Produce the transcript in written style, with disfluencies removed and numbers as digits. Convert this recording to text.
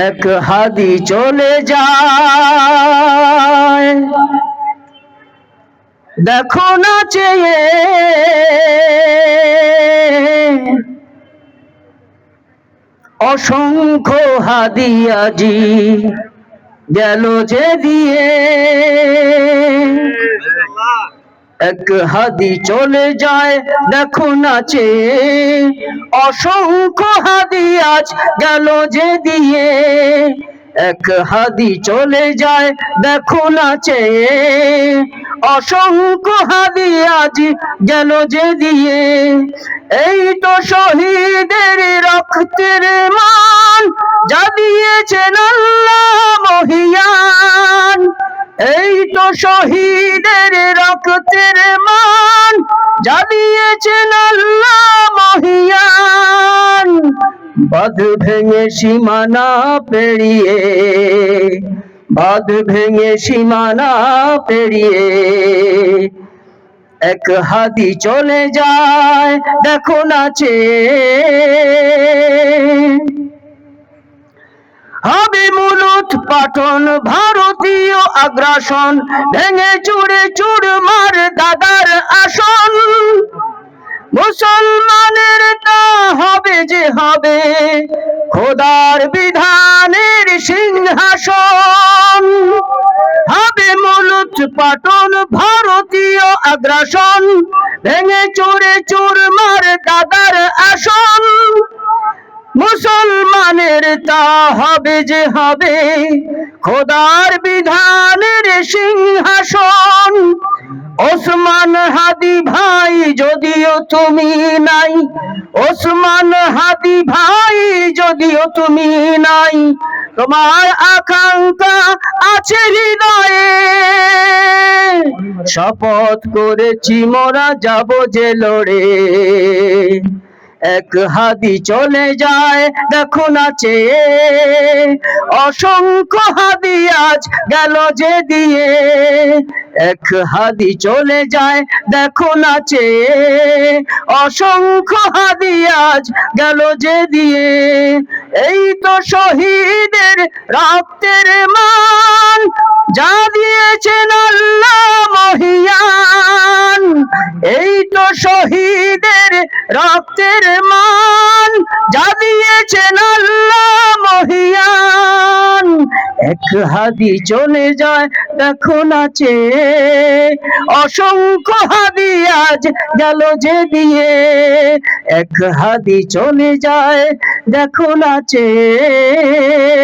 এক হাদি চলে যায়, দেখো না চেয়ে অসংখ্য হাদিয়াজি গেল যে দিয়ে। এক হাদি চলে যায়, দেখো না চেয়ে অসংখ্য হাদিয়াজ গেল যে দিয়ে। এক হাদি চলে যায়, দেখো না চেয়ে অসংখ্য হাদিয়াজ গেল যে দিয়ে। এই তো শহীদের রক্তের মান যা দিয়েছেন আল্লাহ মহিয়ান। এই তো শহীদের রক্তের মান যা দিয়েছেন আল্লাহ মহিয়ান। বাঁধ ভেঙে সীমানা পেরিয়ে, বাঁধ ভেঙে সীমানা পেরিয়ে এক হাদি চলে যায়, দেখো না চেয়ে। হবে মূলোৎপাটন, ভারতীয় আগ্রাসন, ভেঙে চুরে চুরমার দাদার আসন। মুসলমানের তা হবে যে হবে, খোদার বিধানের সিংহাসন। হবে মূলোৎপাটন, ভারতীয় আগ্রাসন, ভেঙে চুরে চুরমার দাদার আসন। মুসলমানের তা হবে যে হবে, খোদার বিধানের সিংহাসন। ওসমান হাদি ভাই যদিও তুমি নাই, ওসমান হাদি ভাই যদিও তুমি নাই, তোমার আকাঙ্ক্ষা আছে হৃদয়ে। শপথ করেছি মোরা যাব যে লড়ে। এক হাদি চলে যায়, দেখো না চেয়ে অসংখ্য হাদিয়াজ গেল যে দিয়ে। এক হাদি চলে যায়, দেখো না চেয়ে অসংখ্য হাদিয়াজ গেল যে দিয়ে। এই তো শহীদের রক্তের মান যা দিয়েছেন আল্লাহ মহিয়ান। এই তো শহীদের রক্তের মান যা দিয়েছেন আল্লাহ মহিয়ান। এক হাদি চলে যায়, দেখো না চেয়ে অসংখ্য হাদিয়াজ গেল যে দিয়ে। এক হাদি চলে যায়, দেখো না চেয়ে।